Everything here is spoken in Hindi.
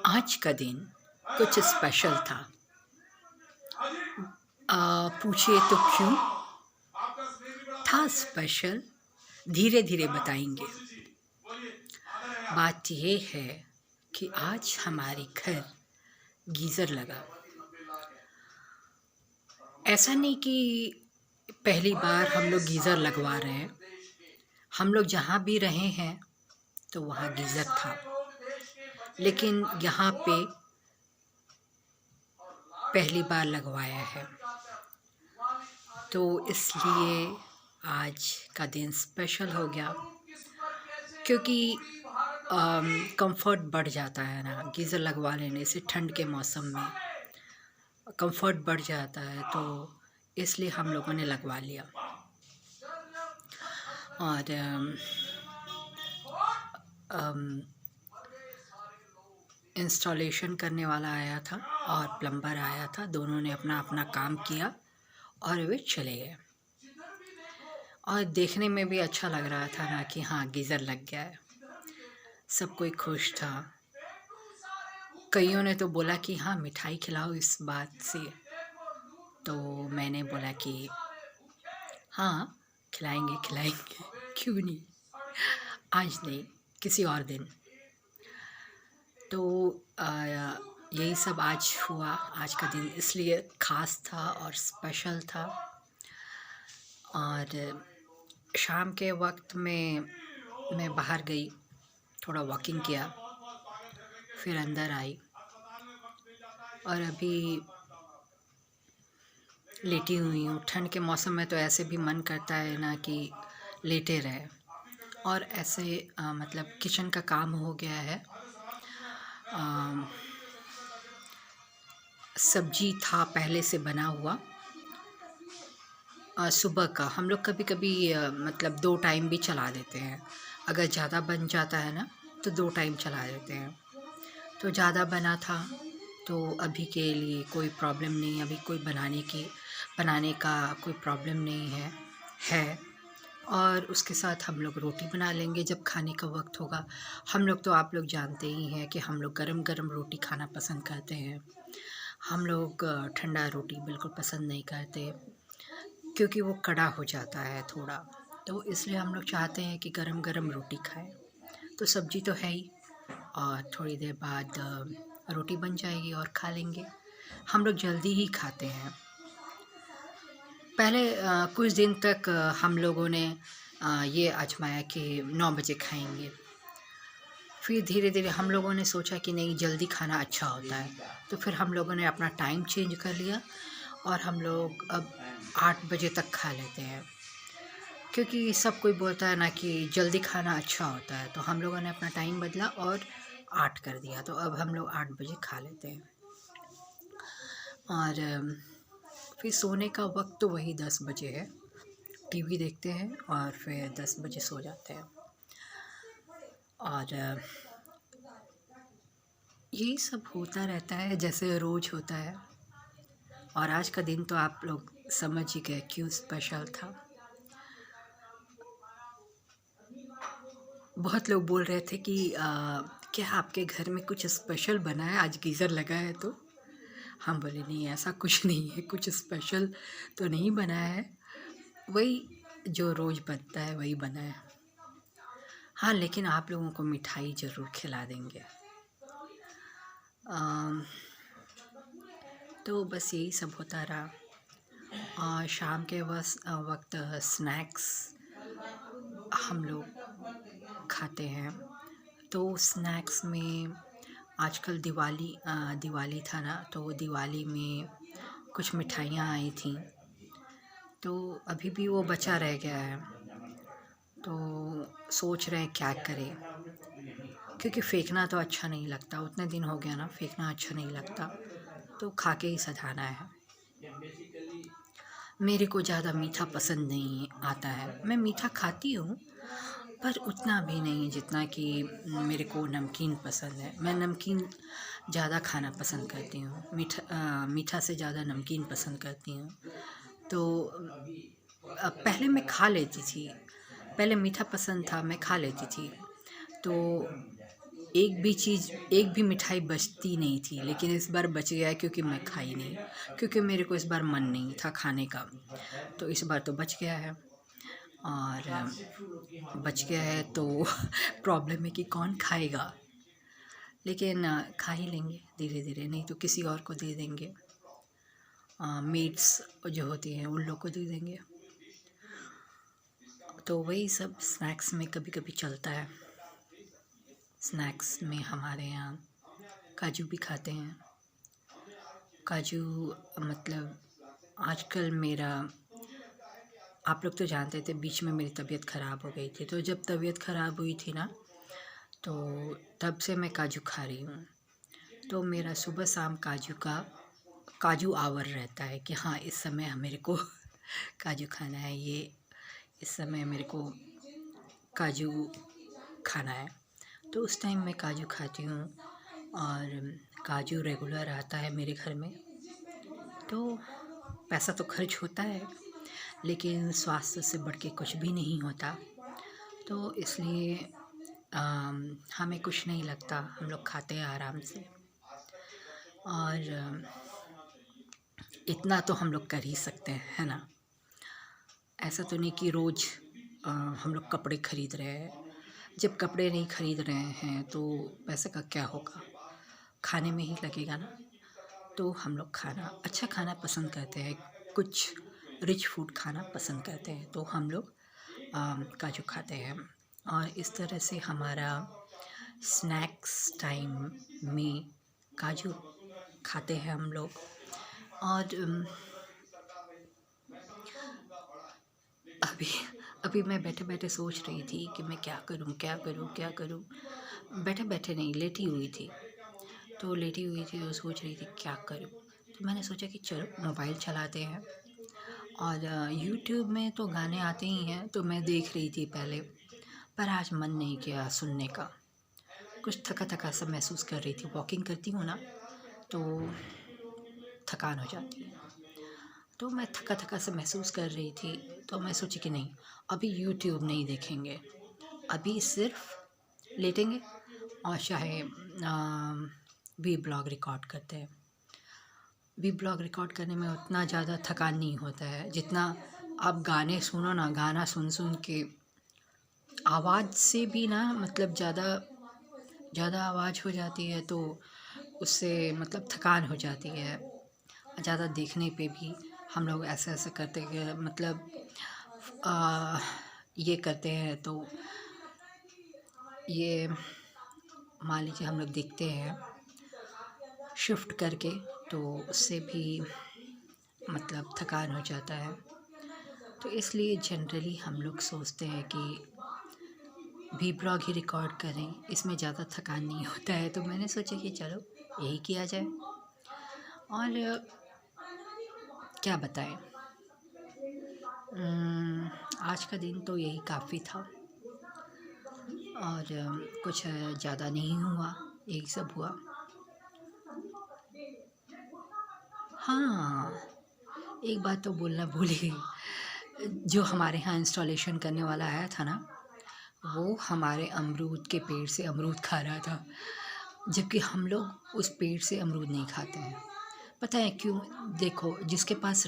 आज का दिन कुछ स्पेशल था। पूछिए तो क्यों था स्पेशल, धीरे धीरे बताएंगे। बात ये है कि आज हमारे घर गीज़र लगा। ऐसा नहीं कि पहली बार हम लोग गीज़र लगवा रहे हैं। हम लोग जहाँ भी रहे हैं तो वहाँ गीज़र था, लेकिन यहाँ पे पहली बार लगवाया है, तो इसलिए आज का दिन स्पेशल हो गया। क्योंकि कंफर्ट बढ़ जाता है ना, गीज़र लगवा लेने से ठंड के मौसम में कंफर्ट बढ़ जाता है, तो इसलिए हम लोगों ने लगवा लिया। और इंस्टॉलेशन करने वाला आया था और प्लम्बर आया था, दोनों ने अपना अपना काम किया और वे चले गए। और देखने में भी अच्छा लग रहा था ना कि हाँ, गीज़र लग गया है, सब कोई खुश था। कईयों ने तो बोला कि हाँ, मिठाई खिलाओ इस बात से, तो मैंने बोला कि हाँ, खिलाएंगे खिलाएंगे, क्यों नहीं, आज नहीं, किसी और दिन। तो यही सब आज हुआ। आज का दिन इसलिए ख़ास था और स्पेशल था। और शाम के वक्त में मैं बाहर गई, थोड़ा वॉकिंग किया, फिर अंदर आई और अभी लेटी हुई हूँ। ठंड के मौसम में तो ऐसे भी मन करता है ना कि लेटे रहे। और ऐसे मतलब किचन का काम हो गया है। सब्जी था पहले से बना हुआ। सुबह का हम लोग कभी कभी मतलब 2 टाइम भी चला देते हैं। अगर ज़्यादा बन जाता है ना तो 2 टाइम चला देते हैं। तो ज़्यादा बना था तो अभी के लिए कोई प्रॉब्लम नहीं, अभी कोई बनाने का कोई प्रॉब्लम नहीं है। और उसके साथ हम लोग रोटी बना लेंगे जब खाने का वक्त होगा। हम लोग तो, आप लोग जानते ही हैं कि हम लोग गरम गरम रोटी खाना पसंद करते हैं। हम लोग ठंडा रोटी बिल्कुल पसंद नहीं करते, क्योंकि वो कड़ा हो जाता है थोड़ा, तो इसलिए हम लोग चाहते हैं कि गरम गरम रोटी खाएं। तो सब्जी तो है ही, और थोड़ी देर बाद रोटी बन जाएगी और खा लेंगे। हम लोग जल्दी ही खाते हैं। पहले कुछ दिन तक हम लोगों ने ये आजमाया कि 9 बजे खाएंगे। फिर धीरे धीरे हम लोगों ने सोचा कि नहीं, जल्दी खाना अच्छा होता है, तो फिर हम लोगों ने अपना टाइम चेंज कर लिया और हम लोग अब 8 बजे तक खा लेते हैं। क्योंकि सब कोई बोलता है ना कि जल्दी खाना अच्छा होता है, तो हम लोगों ने अपना टाइम बदला और 8 कर दिया, तो अब हम लोग 8 बजे खा लेते हैं। और फिर सोने का वक्त तो वही 10 बजे है। टीवी देखते हैं और फिर 10 बजे सो जाते हैं। और यही सब होता रहता है जैसे रोज़ होता है। और आज का दिन तो आप लोग समझ ही गए क्यों स्पेशल था। बहुत लोग बोल रहे थे कि क्या आपके घर में कुछ स्पेशल बना है, आज गीज़र लगा है तो? हम बोले नहीं, ऐसा कुछ नहीं है, कुछ स्पेशल तो नहीं बना है, वही जो रोज़ बनता है वही बना है। हाँ, लेकिन आप लोगों को मिठाई ज़रूर खिला देंगे। तो बस यही सब होता रहा। शाम के वक्त स्नैक्स हम लोग खाते हैं। तो स्नैक्स में आजकल दिवाली था ना, तो दिवाली में कुछ मिठाइयाँ आई थी, तो अभी भी वो बचा रह गया है। तो सोच रहे हैं क्या करें, क्योंकि फेंकना तो अच्छा नहीं लगता, उतने दिन हो गया ना, फेंकना अच्छा नहीं लगता, तो खा के ही सधाना है। मेरे को ज़्यादा मीठा पसंद नहीं आता है। मैं मीठा खाती हूँ, पर उतना भी नहीं जितना कि मेरे को नमकीन पसंद है। मैं नमकीन ज़्यादा खाना पसंद करती हूँ, मीठा से ज़्यादा नमकीन पसंद करती हूँ। तो पहले मैं खा लेती थी, पहले मीठा पसंद था, मैं खा लेती थी। तो एक भी मिठाई बचती नहीं थी, लेकिन इस बार बच गया है क्योंकि मैं खाई नहीं, क्योंकि मेरे को इस बार मन नहीं था खाने का। तो इस बार तो बच गया है, और बच गया है तो प्रॉब्लम है कि कौन खाएगा, लेकिन खा ही लेंगे धीरे धीरे, नहीं तो किसी और को दे देंगे, मेट्स जो होती हैं उन लोग को दे देंगे। तो वही सब स्नैक्स में कभी कभी चलता है। स्नैक्स में हमारे यहाँ काजू भी खाते हैं। काजू मतलब आजकल मेरा, आप लोग तो जानते थे बीच में मेरी तबीयत ख़राब हो गई थी, तो जब तबीयत ख़राब हुई थी ना, तो तब से मैं काजू खा रही हूँ। तो मेरा सुबह शाम काजू आवर रहता है कि हाँ इस समय मेरे को काजू खाना है, ये इस समय मेरे को काजू खाना है। तो उस टाइम मैं काजू खाती हूँ, और काजू रेगुलर आता है मेरे घर में। तो पैसा तो खर्च होता है, लेकिन स्वास्थ्य से बढ़ के कुछ भी नहीं होता, तो इसलिए हमें कुछ नहीं लगता, हम लोग खाते हैं आराम से। और इतना तो हम लोग कर ही सकते हैं, है ना। ऐसा तो नहीं कि रोज़ हम लोग कपड़े खरीद रहे हैं। जब कपड़े नहीं खरीद रहे हैं तो पैसे का क्या होगा, खाने में ही लगेगा ना। तो हम लोग अच्छा खाना पसंद करते हैं, कुछ रिच फूड खाना पसंद करते हैं, तो हम लोग काजू खाते हैं। और इस तरह से हमारा स्नैक्स टाइम में काजू खाते हैं हम लोग। और अभी अभी मैं बैठे बैठे सोच रही थी कि मैं क्या करूं, क्या करूं, क्या करूं। बैठे बैठे नहीं, लेटी हुई थी, तो लेटी हुई थी और सोच रही थी क्या करूं। तो मैंने सोचा कि चलो मोबाइल चलाते हैं, और यूट्यूब में तो गाने आते ही हैं, तो मैं देख रही थी पहले, पर आज मन नहीं किया सुनने का। कुछ थका थका सा महसूस कर रही थी, वॉकिंग करती हूँ ना तो थकान हो जाती है, तो मैं थका थका सा महसूस कर रही थी। तो मैं सोची कि नहीं, अभी यूट्यूब नहीं देखेंगे, अभी सिर्फ लेटेंगे और चाहे वी ब्लॉग रिकॉर्ड करते हैं। वी ब्लॉग रिकॉर्ड करने में उतना ज़्यादा थकान नहीं होता है जितना आप गाने सुनो ना, गाना सुन सुन के आवाज़ से भी ना, मतलब ज़्यादा आवाज़ हो जाती है, तो उससे मतलब थकान हो जाती है। ज़्यादा देखने पे भी हम लोग ऐसे ऐसे करते हैं, मतलब ये करते हैं, तो ये मान लीजिए हम लोग देखते हैं शिफ्ट करके, तो उससे भी मतलब थकान हो जाता है। तो इसलिए जनरली हम लोग सोचते हैं कि वी ब्लॉग ही रिकॉर्ड करें, इसमें ज़्यादा थकान नहीं होता है। तो मैंने सोचा कि चलो यही किया जाए, और क्या बताएं। आज का दिन तो यही काफ़ी था, और कुछ ज़्यादा नहीं हुआ, यही सब हुआ। हाँ, एक बात तो बोलना भूल ही गई। जो हमारे यहाँ इंस्टॉलेशन करने वाला आया था ना, वो हमारे अमरूद के पेड़ से अमरूद खा रहा था, जबकि हम लोग उस पेड़ से अमरूद नहीं खाते हैं। पता है क्यों? देखो, जिसके पास